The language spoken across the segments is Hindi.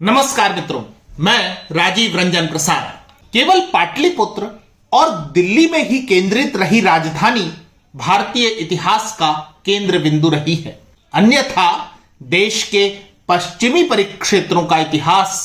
नमस्कार मित्रों, मैं राजीव रंजन प्रसाद। केवल पाटलिपुत्र और दिल्ली में ही केंद्रित रही राजधानी भारतीय इतिहास का केंद्र बिंदु रही है। अन्यथा देश के पश्चिमी परिक्षेत्रों का इतिहास,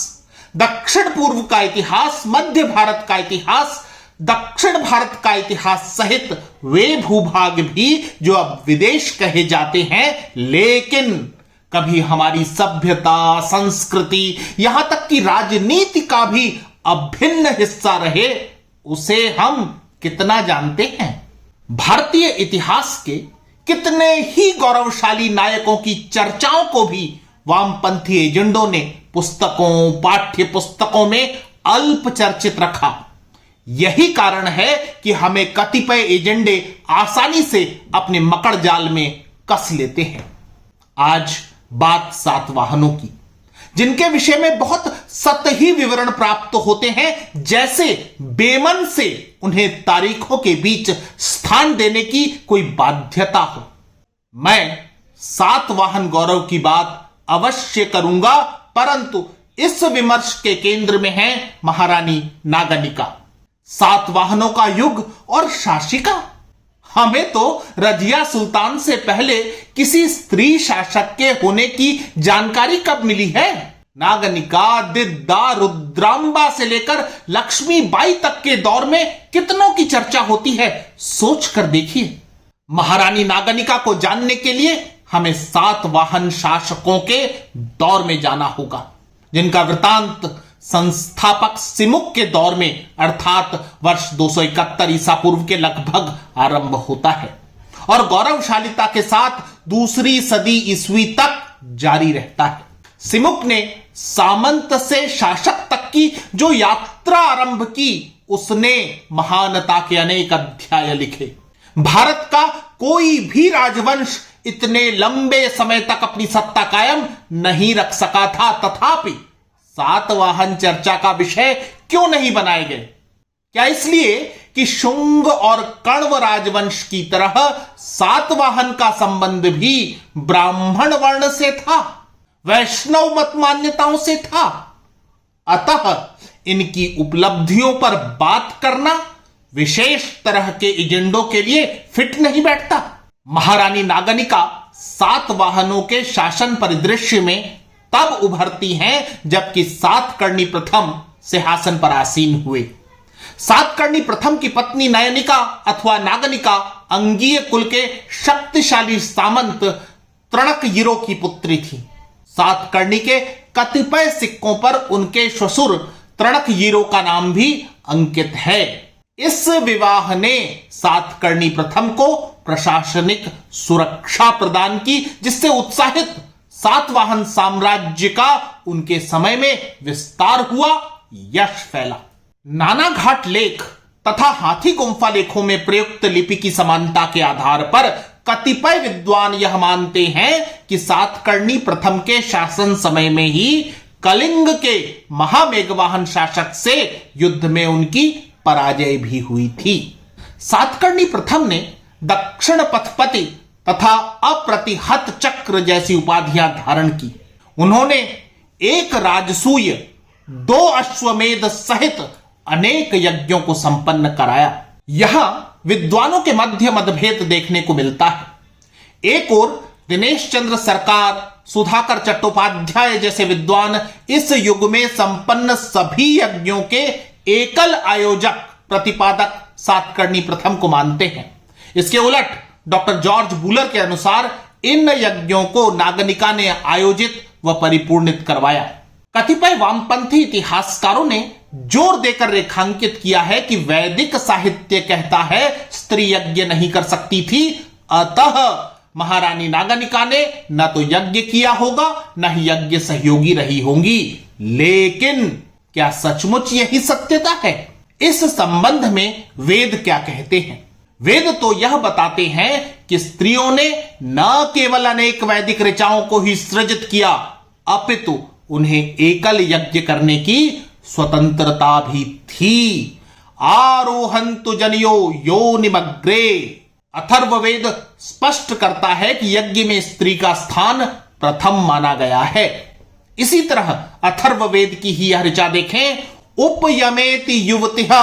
दक्षिण पूर्व का इतिहास, मध्य भारत का इतिहास, दक्षिण भारत का इतिहास सहित वे भूभाग भी जो अब विदेश कहे जाते हैं, लेकिन कभी हमारी सभ्यता, संस्कृति, यहां तक कि राजनीति का भी अभिन्न हिस्सा रहे, उसे हम कितना जानते हैं? भारतीय इतिहास के कितने ही गौरवशाली नायकों की चर्चाओं को भी वामपंथी एजेंडों ने पुस्तकों, पाठ्य पुस्तकों में अल्प चर्चित रखा। यही कारण है कि हमें कतिपय एजेंडे आसानी से अपने मकड़ जाल में कस लेते हैं। आज बात सातवाहनों की, जिनके विषय में बहुत सतही विवरण प्राप्त होते हैं, जैसे बेमन से उन्हें तारीखों के बीच स्थान देने की कोई बाध्यता हो। मैं सातवाहन गौरव की बात अवश्य करूंगा, परंतु इस विमर्श के केंद्र में है महारानी नागनिका, सातवाहनों का युग और शासिका। हमें तो रजिया सुल्तान से पहले किसी स्त्री शासक के होने की जानकारी कब मिली है? नागनिका, दिद्दा, रुद्रांबा से लेकर लक्ष्मीबाई तक के दौर में कितनों की चर्चा होती है, सोच कर देखिए। महारानी नागनिका को जानने के लिए हमें सातवाहन शासकों के दौर में जाना होगा, जिनका वृतांत संस्थापक सिमुक के दौर में अर्थात वर्ष 271 ईसा पूर्व के लगभग आरंभ होता है और गौरवशालिता के साथ दूसरी सदी ईस्वी तक जारी रहता है। सिमुक ने सामंत से शासक तक की जो यात्रा आरंभ की, उसने महानता के अनेक अध्याय लिखे। भारत का कोई भी राजवंश इतने लंबे समय तक अपनी सत्ता कायम नहीं रख सका था, तथापि सातवाहन चर्चा का विषय क्यों नहीं बनाए गए? क्या इसलिए कि शुंग और कण्व राजवंश की तरह सातवाहन का संबंध भी ब्राह्मण वर्ण से था, वैष्णव मत मान्यताओं से था? अतः इनकी उपलब्धियों पर बात करना विशेष तरह के एजेंडों के लिए फिट नहीं बैठता। महारानी नागनिका सातवाहनों के शासन परिदृश्य में तब उभरती हैं जबकि सातकर्णी प्रथम सिंहासन पर आसीन हुए। सातकर्णी प्रथम की पत्नी नयनिका अथवा नागनिका अंगीय कुल के शक्तिशाली सामंत त्रणकयिरो की पुत्री थी। सातकर्णी के कतिपय सिक्कों पर उनके ससुर त्रणकयिरो का नाम भी अंकित है। इस विवाह ने सातकर्णी प्रथम को प्रशासनिक सुरक्षा प्रदान की, जिससे उत्साहित सातवाहन साम्राज्य का उनके समय में विस्तार हुआ, यश फैला। नाना घाट लेख तथा हाथी गुम्फा लेखों में प्रयुक्त लिपि की समानता के आधार पर कतिपय विद्वान यह मानते हैं कि सातकर्णी प्रथम के शासन समय में ही कलिंग के महामेघवाहन शासक से युद्ध में उनकी पराजय भी हुई थी। सातकर्णी प्रथम ने दक्षिण पथपति तथा अप्रतिहत चक्र जैसी उपाधियां धारण की। उन्होंने एक राजसूय, 2 अश्वमेध सहित अनेक यज्ञों को संपन्न कराया। यहां विद्वानों के मध्य मतभेद देखने को मिलता है। एक ओर दिनेश चंद्र सरकार, सुधाकर चट्टोपाध्याय जैसे विद्वान इस युग में संपन्न सभी यज्ञों के एकल आयोजक, प्रतिपादक सातकर्णी प्रथम को मानते हैं। इसके उलट डॉक्टर जॉर्ज बुलर के अनुसार इन यज्ञों को नागनिका ने आयोजित व परिपूर्णित करवाया। कतिपय वामपंथी इतिहासकारों ने जोर देकर रेखांकित किया है कि वैदिक साहित्य कहता है स्त्री यज्ञ नहीं कर सकती थी, अतः महारानी नागनिका ने न तो यज्ञ किया होगा, न ही यज्ञ सहयोगी रही होंगी। लेकिन क्या सचमुच यही सत्यता है? इस संबंध में वेद क्या कहते हैं? वेद तो यह बताते हैं कि स्त्रियों ने न केवल अनेक वैदिक ऋचाओं को ही सृजित किया, अपितु उन्हें एकल यज्ञ करने की स्वतंत्रता भी थी। आरोहंतु जनियो योनिमग्रे, अथर्ववेद स्पष्ट करता है कि यज्ञ में स्त्री का स्थान प्रथम माना गया है। इसी तरह अथर्ववेद की ही यह ऋचा देखें, उपयमेति युवतिः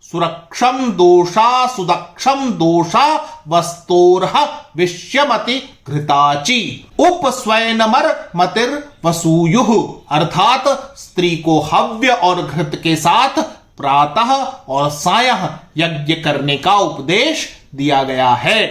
सुरक्षम दोषा सुदक्षम दोषा वस्तोरह विश्यमति घृताची उपस्वयनमर मतिर वसूयुः, अर्थात स्त्री को हव्य और घृत के साथ प्रातः और सायं यज्ञ करने का उपदेश दिया गया है।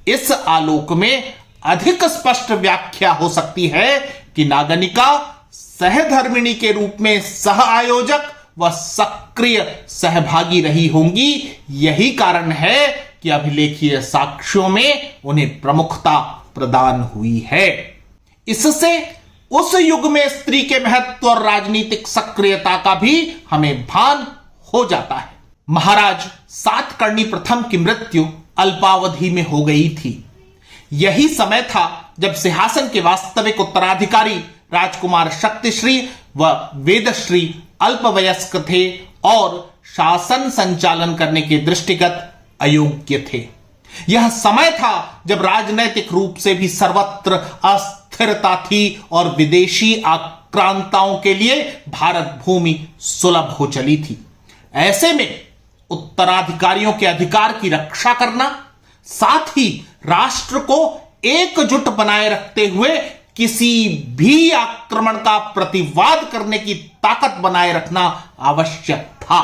इस आलोक में अधिक स्पष्ट व्याख्या हो सकती है कि नागनिका सहधर्मिणी के रूप में सह आयोजक व सक्रिय सहभागी रही होंगी। यही कारण है कि अभिलेखीय साक्ष्यों में उन्हें प्रमुखता प्रदान हुई है। इससे उस युग में स्त्री के महत्व और राजनीतिक सक्रियता का भी हमें भान हो जाता है। महाराज सातकर्णी प्रथम की मृत्यु अल्पावधि में हो गई थी। यही समय था जब सिंहासन के वास्तविक उत्तराधिकारी राजकुमार शक्तिश्री व वेदश्री अल्पवयस्क थे और शासन संचालन करने के दृष्टिगत अयोग्य थे। यह समय था जब राजनैतिक रूप से भी सर्वत्र अस्थिरता थी और विदेशी आक्रांताओं के लिए भारत भूमि सुलभ हो चली थी। ऐसे में उत्तराधिकारियों के अधिकार की रक्षा करना, साथ ही राष्ट्र को एकजुट बनाए रखते हुए किसी भी आक्रमण का प्रतिवाद करने की ताकत बनाए रखना आवश्यक था।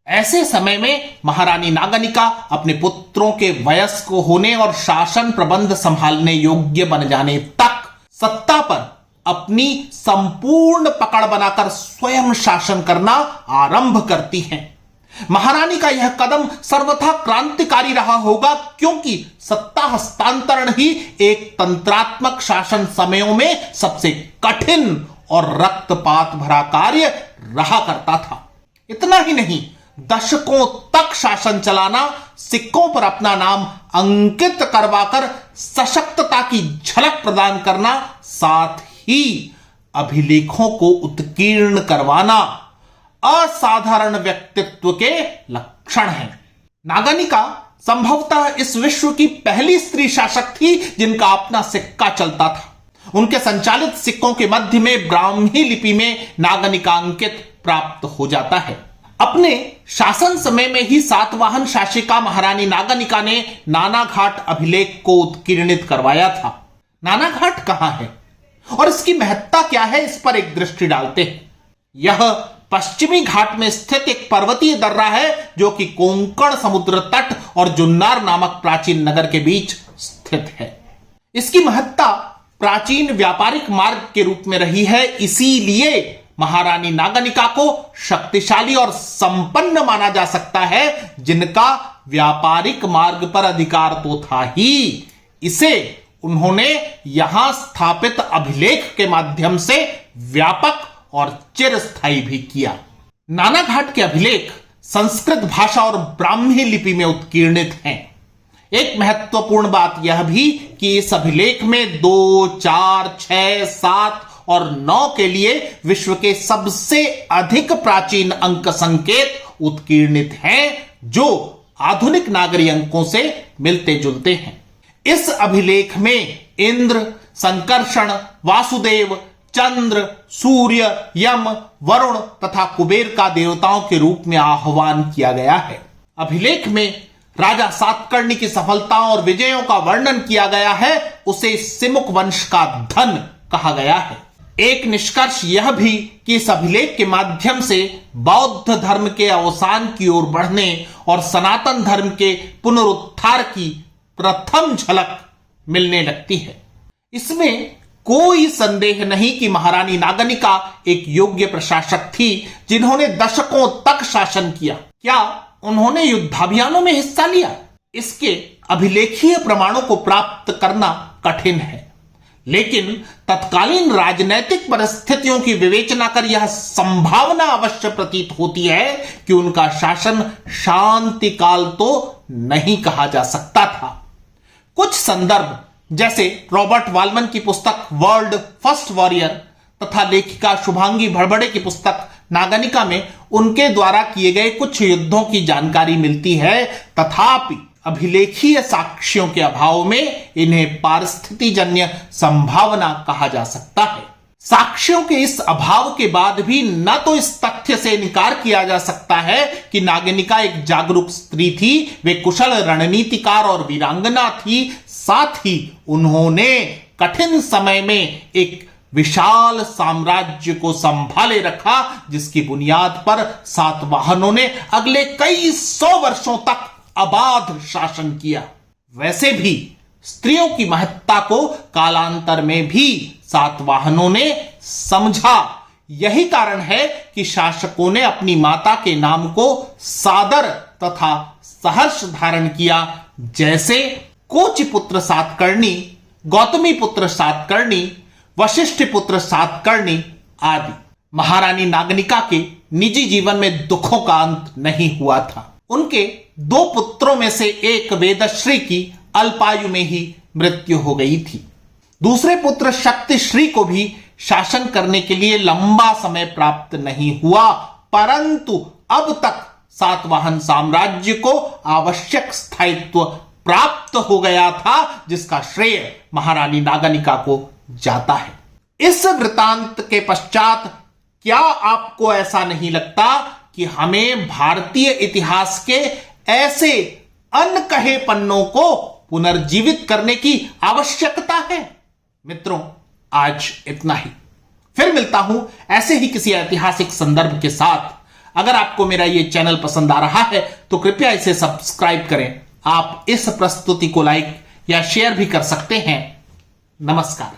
ऐसे समय में महारानी नागनिका अपने पुत्रों के वयस्क होने और शासन प्रबंध संभालने योग्य बन जाने तक सत्ता पर अपनी संपूर्ण पकड़ बनाकर स्वयं शासन करना आरंभ करती हैं। महारानी का यह कदम सर्वथा क्रांतिकारी रहा होगा, क्योंकि सत्ता हस्तांतरण ही एक तंत्रात्मक शासन समयों में सबसे कठिन और रक्तपात भरा कार्य रहा करता था। इतना ही नहीं, दशकों तक शासन चलाना, सिक्कों पर अपना नाम अंकित करवाकर सशक्तता की झलक प्रदान करना, साथ ही अभिलेखों को उत्कीर्ण करवाना असाधारण व्यक्तित्व के लक्षण हैं। नागनिका संभवतः इस विश्व की पहली स्त्री शासक थी जिनका अपना सिक्का चलता था। उनके संचालित सिक्कों के मध्य में ब्राह्मी लिपि में नागनिका अंकित प्राप्त हो जाता है। अपने शासन समय में ही सातवाहन शासिका महारानी नागनिका ने नानाघाट अभिलेख को उत्कीर्णित करवाया था। नानाघाट कहां है और इसकी महत्ता क्या है, इस पर एक दृष्टि डालते हैं। यह पश्चिमी घाट में स्थित एक पर्वतीय दर्रा है जो कि कोंकण समुद्र तट और जुन्नार नामक प्राचीन नगर के बीच स्थित है। इसकी महत्ता प्राचीन व्यापारिक मार्ग के रूप में रही है, इसीलिए महारानी नागनिका को शक्तिशाली और संपन्न माना जा सकता है, जिनका व्यापारिक मार्ग पर अधिकार तो था ही, इसे उन्होंने यहां स्थापित अभिलेख के माध्यम से व्यापक और चिरस्थायी भी किया। नानाघाट के अभिलेख संस्कृत भाषा और ब्राह्मी लिपि में उत्कीर्णित हैं। एक महत्वपूर्ण बात यह भी कि इस अभिलेख में 2, 4, 6, 7 और 9 के लिए विश्व के सबसे अधिक प्राचीन अंक संकेत उत्कीर्णित हैं, जो आधुनिक नागरी अंकों से मिलते जुलते हैं। इस अभिलेख में इंद्र, संकर्षण, वासुदेव, चंद्र, सूर्य, यम, वरुण तथा कुबेर का देवताओं के रूप में आह्वान किया गया है। अभिलेख में राजा सातकर्णी की सफलताओं और विजयों का वर्णन किया गया है, उसे सिमुक वंश का धन कहा गया है। एक निष्कर्ष यह भी कि इस अभिलेख के माध्यम से बौद्ध धर्म के अवसान की ओर बढ़ने और सनातन धर्म के पुनरुत्थान की प्रथम झलक मिलने लगती है। इसमें कोई संदेह नहीं कि महारानी नागनिका एक योग्य प्रशासक थी, जिन्होंने दशकों तक शासन किया। क्या उन्होंने युद्धाभियानों में हिस्सा लिया? इसके अभिलेखीय प्रमाणों को प्राप्त करना कठिन है, लेकिन तत्कालीन राजनैतिक परिस्थितियों की विवेचना कर यह संभावना अवश्य प्रतीत होती है कि उनका शासन शांति काल तो नहीं कहा जा सकता था। कुछ संदर्भ जैसे रॉबर्ट वालमन की पुस्तक वर्ल्ड फर्स्ट वॉरियर तथा लेखिका शुभांगी भड़बड़े की पुस्तक नागनिका में उनके द्वारा किए गए कुछ युद्धों की जानकारी मिलती है, तथापि अभिलेखीय साक्ष्यों के अभाव में इन्हें पारिस्थितिजन्य संभावना कहा जा सकता है। साक्ष्यों के इस अभाव के बाद भी न तो इस तथ्य से इनकार किया जा सकता है कि नागनिका एक जागरूक स्त्री थी, वे कुशल रणनीतिकार और वीरांगना थी, साथ ही उन्होंने कठिन समय में एक विशाल साम्राज्य को संभाले रखा, जिसकी बुनियाद पर सातवाहनों ने अगले कई 100 वर्षों तक अबाध शासन किया। वैसे भी स्त्रियों की महत्ता को कालांतर में भी सातवाहनों ने समझा। यही कारण है कि शासकों ने अपनी माता के नाम को सादर तथा सहर्ष धारण किया, जैसे कोच पुत्र सातकर्णी, गौतमी पुत्र सातकर्णी, वशिष्ठ पुत्र सातकर्णी आदि। महारानी नागनिका के निजी जीवन में दुखों का अंत नहीं हुआ था। उनके 2 पुत्रों में से एक वेदश्री की अल्पायु में ही मृत्यु हो गई थी। दूसरे पुत्र शक्तिश्री को भी शासन करने के लिए लंबा समय प्राप्त नहीं हुआ, परंतु अब तक सातवाहन साम्राज्य को आवश्यक स्थायित्व प्राप्त हो गया था, जिसका श्रेय महारानी नागनिका को जाता है। इस वृतांत के पश्चात क्या आपको ऐसा नहीं लगता कि हमें भारतीय इतिहास के ऐसे अनकहे पन्नों को पुनर्जीवित करने की आवश्यकता है? मित्रों, आज इतना ही। फिर मिलता हूं ऐसे ही किसी ऐतिहासिक संदर्भ के साथ। अगर आपको मेरा यह चैनल पसंद आ रहा है तो कृपया इसे सब्सक्राइब करें। आप इस प्रस्तुति को लाइक या शेयर भी कर सकते हैं। नमस्कार।